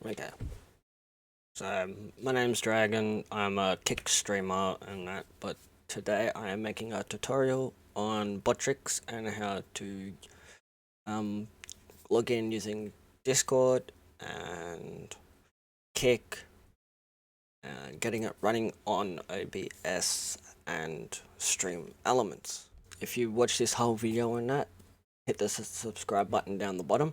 Okay. So my name's Dragon. I'm a Kick streamer and that, but today I am making a tutorial on Botrix and how to log in using Discord and Kick and getting it running on OBS and Streamlabs. If you watch this whole video on that, hit the subscribe button down the bottom.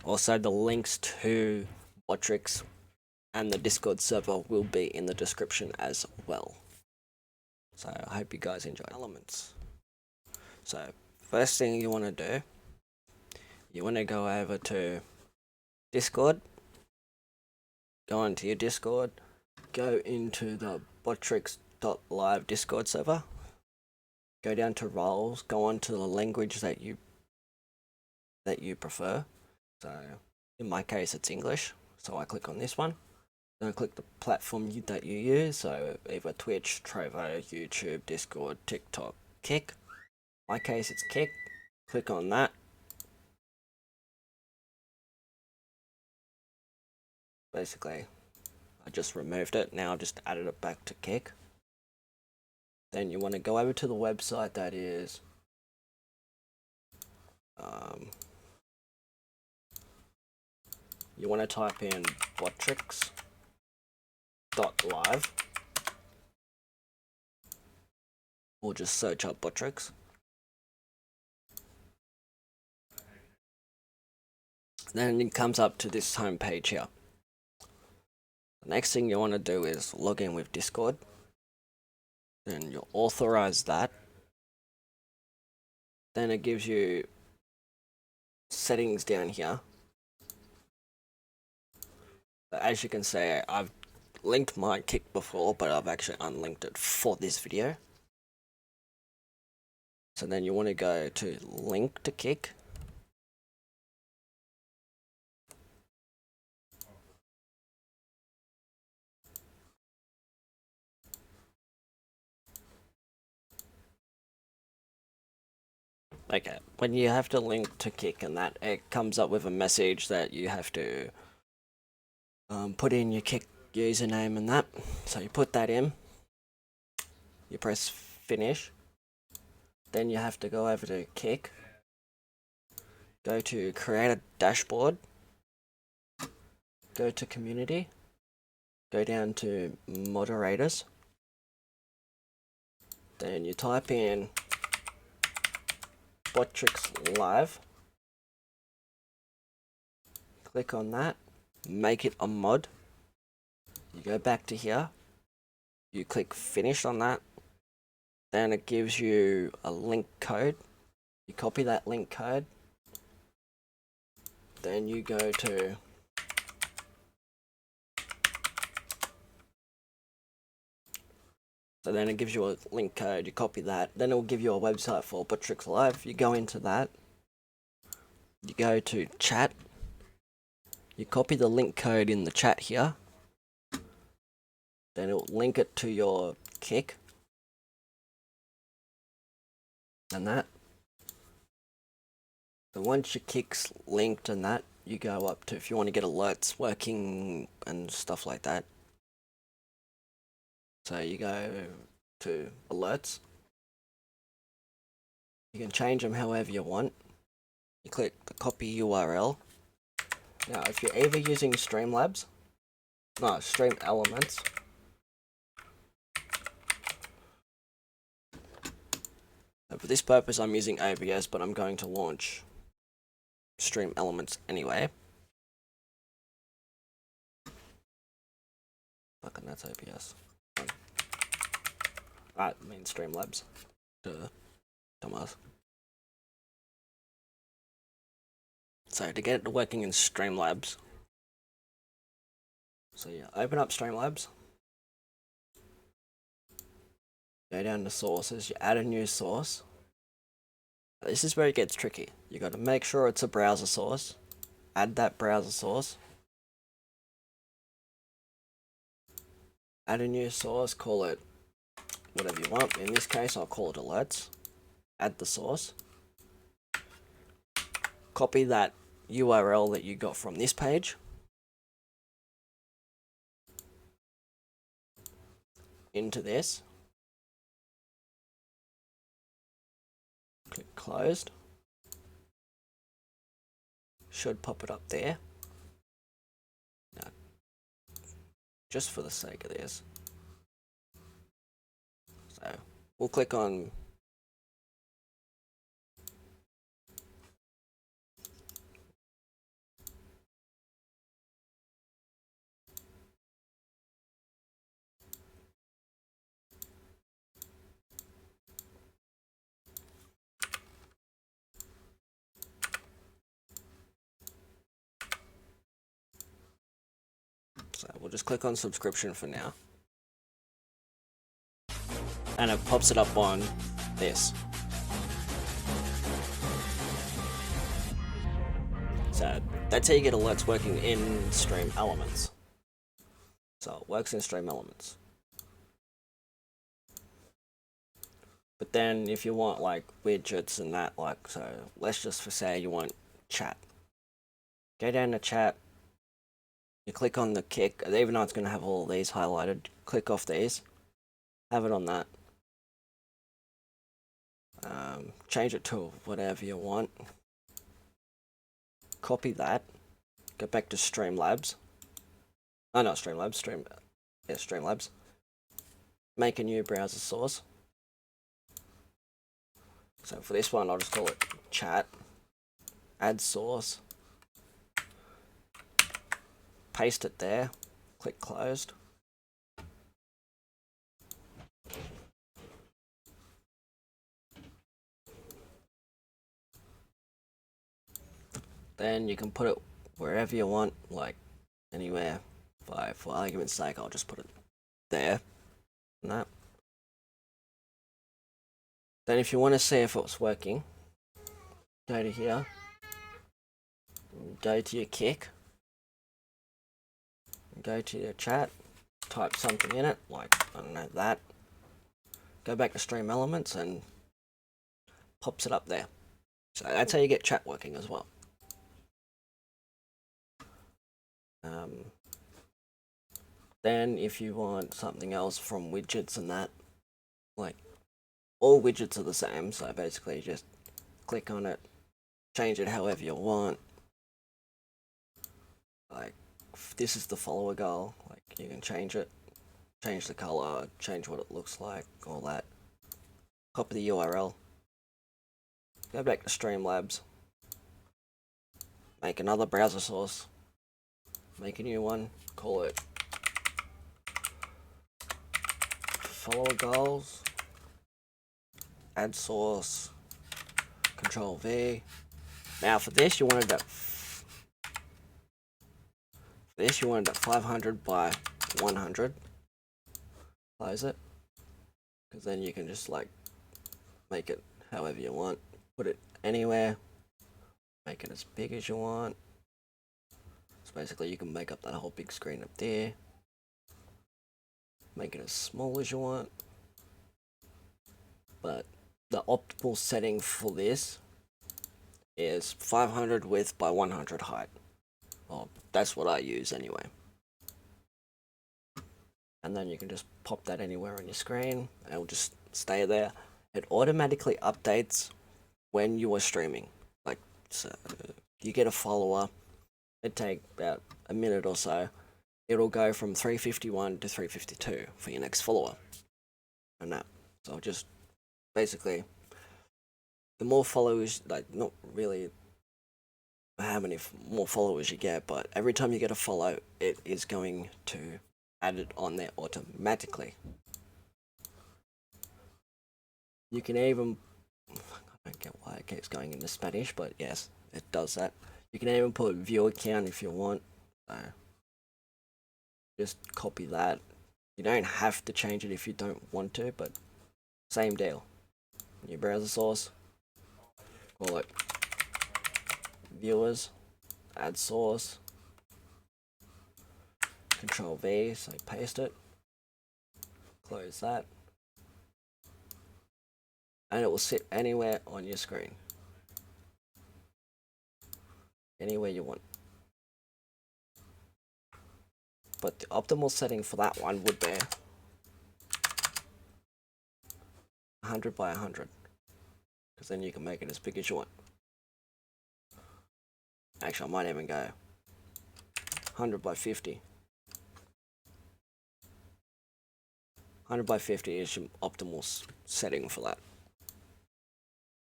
Also the links to Botrix and the Discord server will be in the description as well. So I hope you guys enjoy elements. So first thing you want to do, you want to go over to Discord, go into your Discord, go into the botrix.live Discord server, go down to roles, go on to the language that you prefer. So in my case it's English, so I click on this one. Then click the platform that you use, so either Twitch, Trovo, YouTube, Discord, TikTok, Kick. In my case it's Kick. Click on that. Basically, I just removed it. Now I've just added it back to Kick. Then you want to go over to the website that is you want to type in Botrix.live or just search up Botrix. Then it comes up to this home page here. The next thing you want to do is log in with Discord. Then you authorize that. Then it gives you settings down here. But as you can see, I've linked my Kick before, but I've actually unlinked it for this video. So then you want to go to link to Kick. Okay, when you have to link to Kick and that, it comes up with a message that you have to put in your Kick username and that. So you put that in, you press finish, then you have to go over to Kick, go to create a dashboard, go to community, go down to moderators, then you type in Botrix Live, click on that, make it a mod, you go back to here, you click finish on that, then it gives you a link code, you copy that link code, then you go to so then it gives you a link code, you copy that, then it will give you a website for Botrix Live, you go into that, you go to chat, you copy the link code in the chat here, then it will link it to your Kick, and that. So once your Kick's linked and that, you go up to, if you want to get alerts working and stuff like that. So you go to alerts. You can change them however you want. You click the copy URL. Now if you're either using Streamlabs, no, Stream Elements, for this purpose I'm using OBS, but I'm going to launch Stream Elements anyway. Fucking that's OBS. I mean Streamlabs. Duh. Dumbass. So to get it working in Streamlabs, so yeah, open up Streamlabs, go down to sources, you add a new source. This is where it gets tricky. You got to make sure it's a browser source, add that browser source, add a new source, call it whatever you want. In this case I'll call it alerts, add the source, copy that URL that you got from this page into this. Click closed. Should pop it up there. Now, just for the sake of this. So we'll click on so we'll just click on subscription for now. And it pops it up on this. So that's how you get alerts working in Streamlabs. So it works in Streamlabs. But then if you want like widgets and that, like, so let's just for say you want chat. Go down to chat. You click on the kick, even though it's going to have all of these highlighted, click off these. Have it on that. Change it to whatever you want. Copy that. Go back to Streamlabs. Oh, not Streamlabs. Streamlabs. Make a new browser source. So for this one, I'll just call it chat. Add source. Paste it there. Click closed. Then you can put it wherever you want, like anywhere. For argument's sake, I'll just put it there. And that. Then if you want to see if it's working, go to here. Go to your kick. Go to your chat. Type something in it, like, I don't know, that. Go back to Stream Elements and pops it up there. So that's how you get chat working as well. Then if you want something else from widgets and that, like all widgets are the same, so basically just click on it, change it however you want. Like this is the follower goal, like you can change it, change the color, change what it looks like, all that. Copy the URL, go back to Streamlabs, make another browser source, make a new one, call it follower goals, add source, Control V. Now for this you wanted that 500 by 100. Close it, because then you can just like make it however you want, put it anywhere, make it as big as you want. So basically you can make up that whole big screen up there, make it as small as you want. But the optimal setting for this is 500 width by 100 height. Well, that's what I use anyway. And then you can just pop that anywhere on your screen and it'll just stay there. It automatically updates when you are streaming. Like, so you get a follower, it takes about a minute or so. It'll go from 351 to 352 for your next follower. And that. So just basically, the more followers, like not really how many more followers you get, but every time you get a follow, it is going to add it on there automatically. You can even, I don't get why it keeps going into Spanish, but yes, it does that. You can even put viewer count if you want. So just copy that. You don't have to change it if you don't want to, but same deal. New browser source, call it viewers, add source, Control V, so paste it, close that, and it will sit anywhere on your screen. anywhere you want. But the optimal setting for that one would be 100 by 100, because then you can make it as big as you want. Actually, I might even go 100 by 50. 100 by 50 is your optimal setting for that.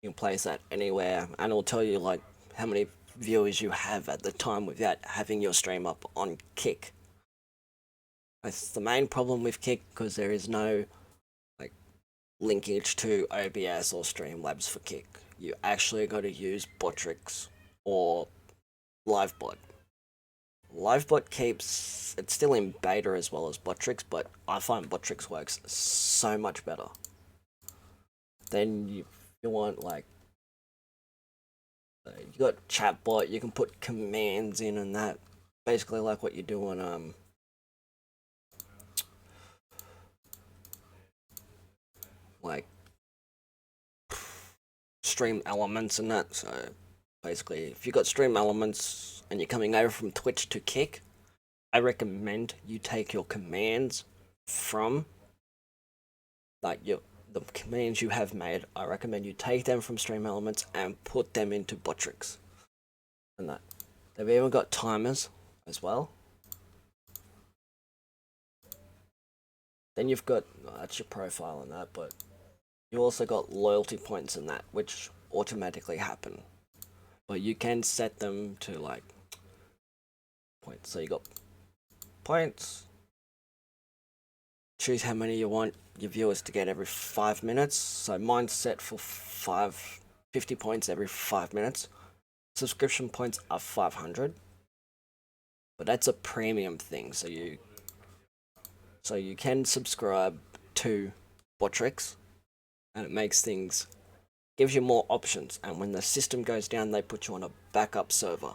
You can place that anywhere, and it'll tell you like how many viewers you have at the time without having your stream up on Kick. That's the main problem with Kick, because there is no like linkage to OBS or Streamlabs for Kick. You actually got to use Botrix or Livebot. Livebot keeps, it's still in beta as well as Botrix, but I find Botrix works so much better. Then you want like, you got chatbot, you can put commands in and that, basically like what you do on like Stream Elements and that. So basically, if you got Stream Elements and you're coming over from Twitch to Kick, I recommend you take your commands from like the commands you have made. I recommend you take them from Stream Elements and put them into Botrix. And that they've even got timers as well. Then you've got, that's your profile and that, but you also got loyalty points in that, which automatically happen. But you can set them to like points. So you got points. Choose how many you want your viewers to get every 5 minutes. So mine's set for 50 points every 5 minutes. Subscription points are 500. But that's a premium thing. So you can subscribe to Botrix, and it makes things, gives you more options, and when the system goes down they put you on a backup server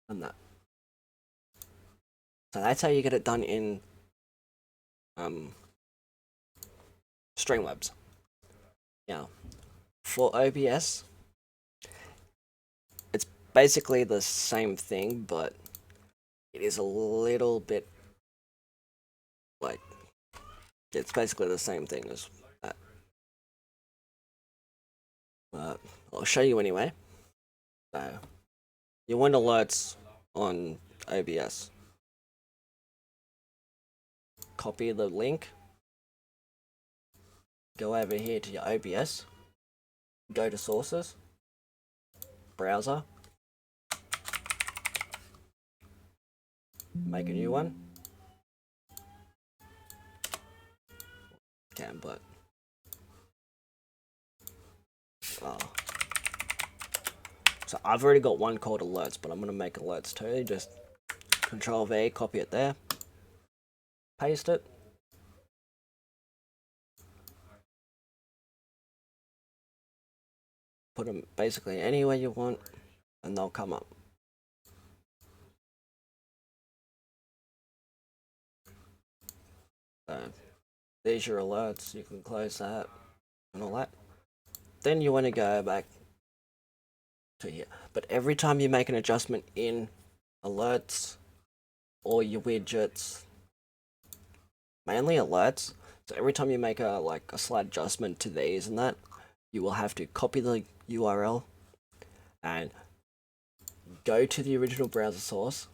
and that. So that's how you get it done in Streamlabs. Now for OBS, it's basically the same thing, but it is a little bit like, it's basically the same thing as that. I'll show you anyway. So you want alerts on OBS. Copy the link. Go over here to your OBS. Go to sources. Browser. Make a new one. Can, but so I've already got one called alerts, but I'm gonna make alerts too. Just Control V, copy it there, paste it, put them basically anywhere you want, and they'll come up. So there's your alerts. You can close that and all that. Then you want to go back to here. But every time you make an adjustment in alerts or your widgets, mainly alerts, so every time you make a slight adjustment to these and that, you will have to copy the URL and go to the original browser source,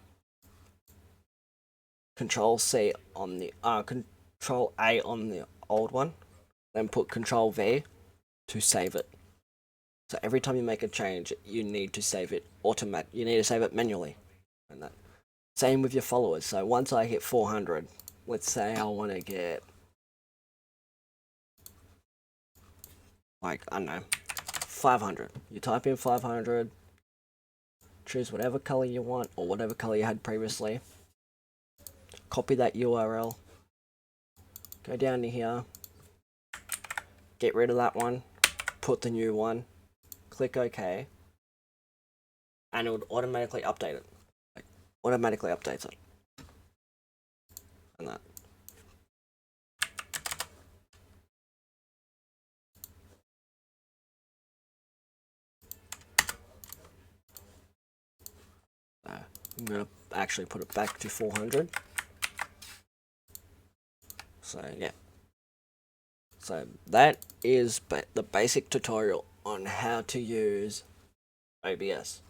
Control C on the Control A on the old one, then put Control V to save it. So every time you make a change, you need to save it you need to save it manually. And that. Same with your followers. So once I hit 400, let's say I want to get like, I don't know, 500. You type in 500, choose whatever color you want or whatever color you had previously. Copy that URL. Go down to here. Get rid of that one. Put the new one. Click OK. And it would automatically update it. Like, automatically updates it. And that. I'm gonna actually put it back to 400. So yeah. So that is the basic tutorial on how to use OBS.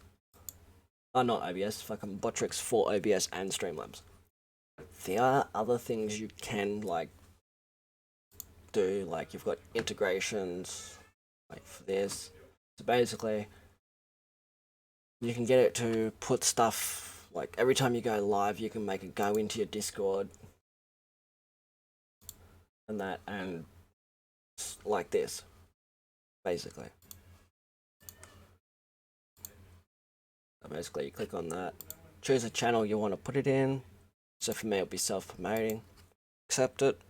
Not OBS, fucking Botrix for OBS and Streamlabs. There are other things you can like do, like you've got integrations like for this. So basically you can get it to put stuff like every time you go live you can make it go into your Discord and that, and like this basically. So basically you click on that, choose a channel you want to put it in. So for me it'll be self-promoting, accept it,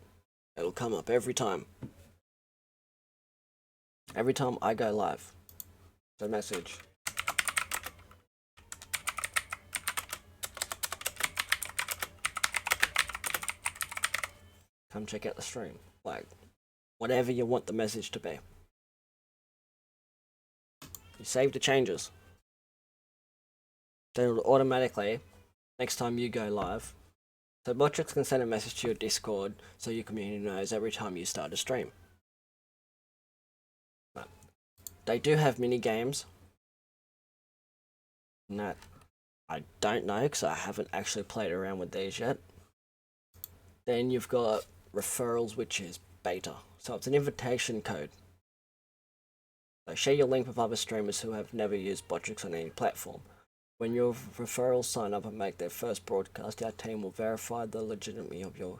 it'll come up every time I go live. So message, come check out the stream, like whatever you want the message to be. You save the changes, then it'll automatically, next time you go live, so Botrix can send a message to your Discord so your community knows every time you start a stream. But they do have mini games. No, I don't know because I haven't actually played around with these yet. Then you've got referrals, which is beta. So it's an invitation code. So share your link with other streamers who have never used Botrix on any platform. When your referrals sign up and make their first broadcast, our team will verify the legitimacy of your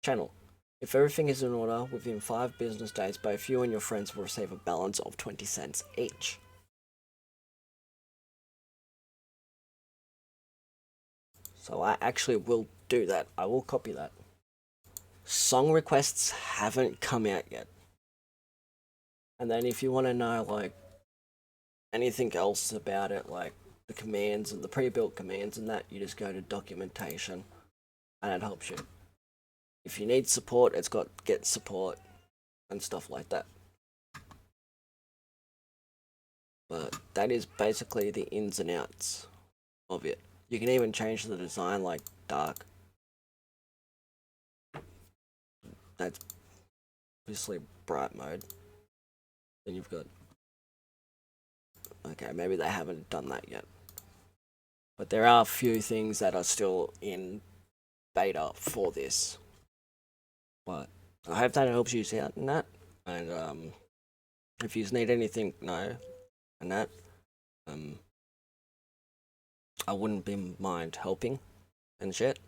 channel. If everything is in order, within 5 business days, both you and your friends will receive a balance of 20 cents each. So I actually will do that. I will copy that. Song requests haven't come out yet. And then if you want to know like anything else about it, like the commands and the pre-built commands and that, you just go to documentation and it helps you. If you need support, it's got get support and stuff like that. But that is basically the ins and outs of it. You can even change the design like dark. That's obviously bright mode. Then you've got, okay, maybe they haven't done that yet. But there are a few things that are still in beta for this. But I hope that helps you out in that. And if you need anything, no, and that, I wouldn't be mind helping and shit.